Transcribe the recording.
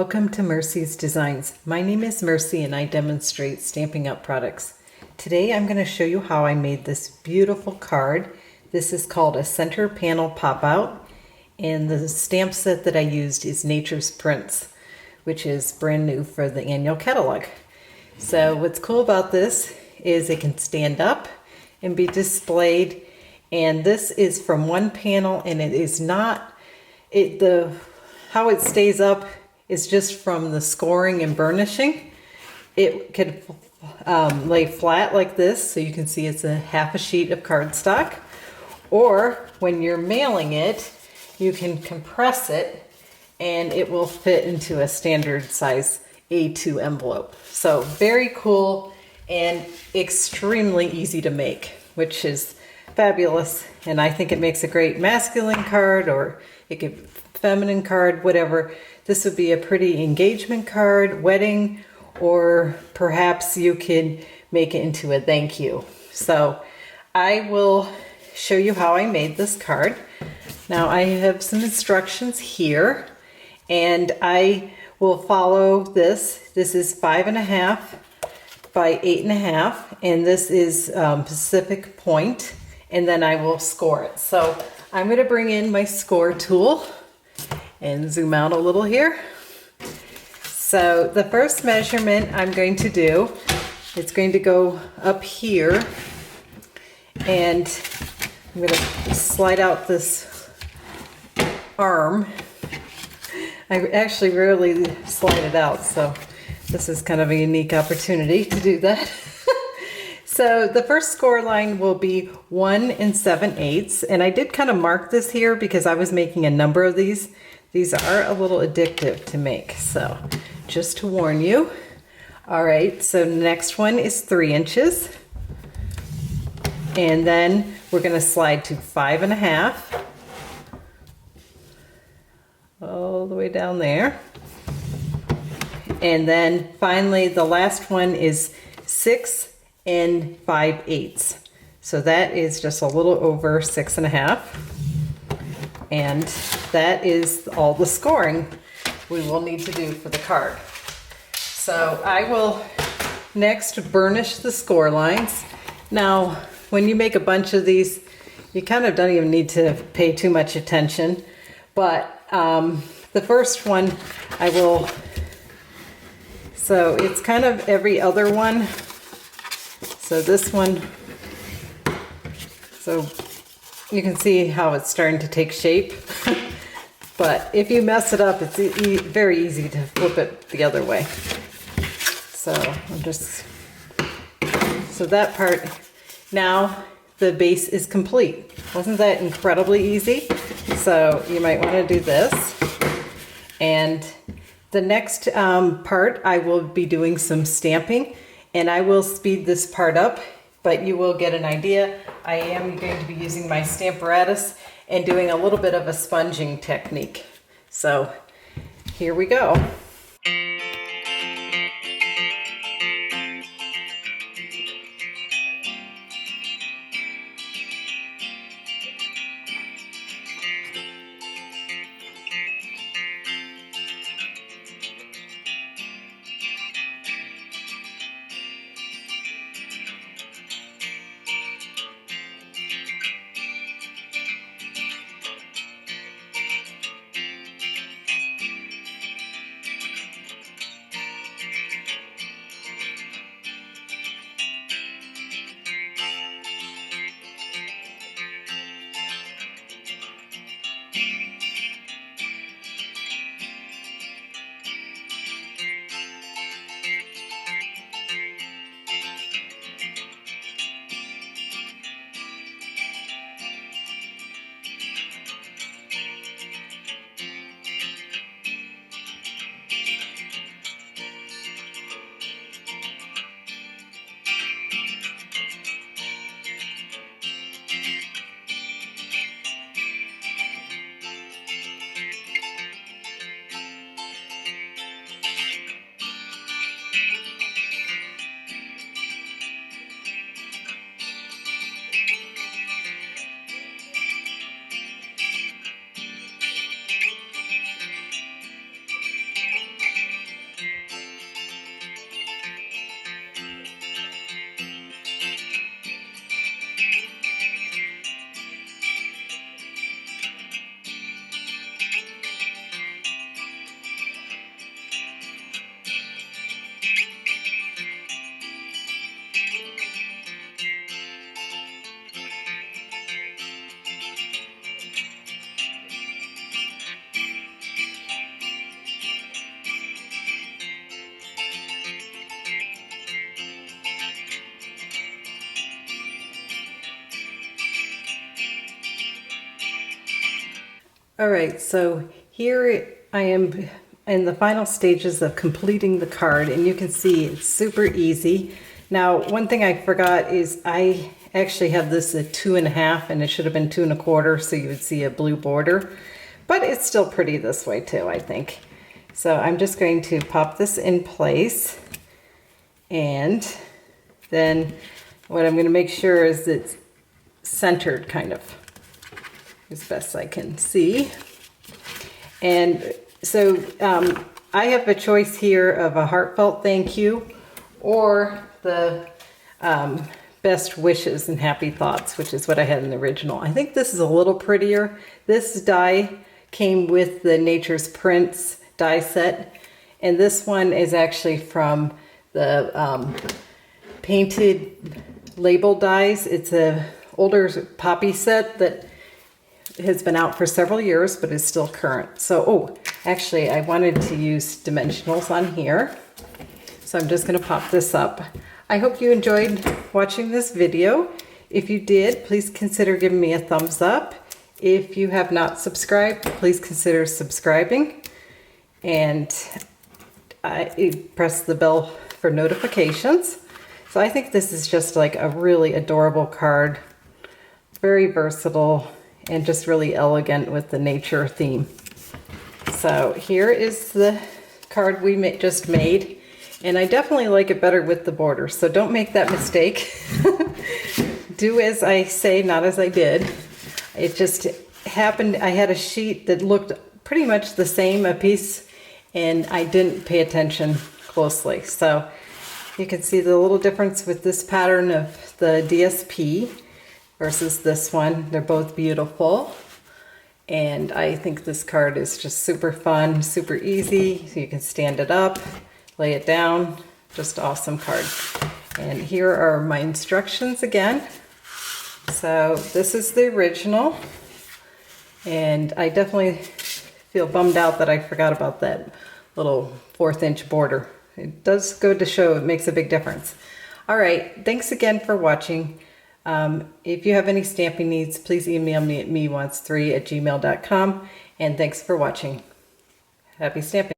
Welcome to Mercy's Designs. My name is Mercy and I demonstrate Stampin' Up! Products. Today I'm going to show you how I made this beautiful card. This is called a center panel pop-out, and the stamp set that I used is Nature's Prints, which is brand new for the annual catalog. So what's cool about this is it can stand up and be displayed, and this is from one panel, and it is not how it stays up is just from the scoring and burnishing. It could lay flat like this, so you can see it's a half a sheet of cardstock, or when you're mailing it, you can compress it and it will fit into a standard size A2 envelope. So very cool and extremely easy to make, which is fabulous. And I think it makes a great masculine card, or it could feminine card, whatever. This would be a pretty engagement card, wedding, or perhaps you could make it into a thank you. So I will show you how I made this card. Now I have some instructions here, and I will follow this. This is 5.5 by 8.5, and this is Pacific Point, and then I will score it. So I'm going to bring in my score tool and zoom out a little here. So the first measurement I'm going to do, it's going to go up here, and I'm going to slide out this arm. I actually rarely slide it out, so this is kind of a unique opportunity to do that. So the first score line will be 1 7/8, and I did kind of mark this here because I was making a number of these. These are a little addictive to make, so just to warn you. All right, so next one is 3 inches. And then we're gonna slide to 5.5. All the way down there. And then finally, the last one is 6 5/8. So that is just a little over 6.5. And that is all the scoring we will need to do for the card. So I will next burnish the score lines. Now, when you make a bunch of these, you kind of don't even need to pay too much attention. But the first one I will, so it's kind of every other one. So this one, so you can see how it's starting to take shape. But if you mess it up, it's very easy to flip it the other way. So so that part, now the base is complete. Wasn't that incredibly easy? So you might want to do this. And the next part, I will be doing some stamping, and I will speed this part up, but you will get an idea. I am going to be using my Stamparatus and doing a little bit of a sponging technique. So here we go. All right, so here I am in the final stages of completing the card, and you can see it's super easy. Now, one thing I forgot is I actually have this at 2.5, and it should have been 2.25, so you would see a blue border, but it's still pretty this way too, I think. So I'm just going to pop this in place, and then what I'm going to make sure is it's centered kind of as best I can see. And so I have a choice here of a heartfelt thank you or the best wishes and happy thoughts, which is what I had in the original. I think this is a little prettier. This die came with the Nature's Prints die set, and this one is actually from the painted label dies. It's a older poppy set that has been out for several years, but is still current. So, oh, actually I wanted to use dimensionals on here. So I'm just gonna pop this up. I hope you enjoyed watching this video. If you did, please consider giving me a thumbs up. If you have not subscribed, please consider subscribing. And press the bell for notifications. So I think this is just like a really adorable card. Very versatile and just really elegant with the nature theme. So here is the card we just made, and I definitely like it better with the border, so don't make that mistake. Do as I say, not as I did. It just happened, I had a sheet that looked pretty much the same, a piece, and I didn't pay attention closely. So you can see the little difference with this pattern of the DSP versus this one. They're both beautiful, and I think this card is just super fun, super easy. So you can stand it up, lay it down, just awesome card. And here are my instructions again. So this is the original, and I definitely feel bummed out that I forgot about that little 1/4 inch border. It does go to show it makes a big difference. All right, thanks again for watching. If you have any stamping needs, please email me at mewants3@gmail.com. And thanks for watching. Happy stamping.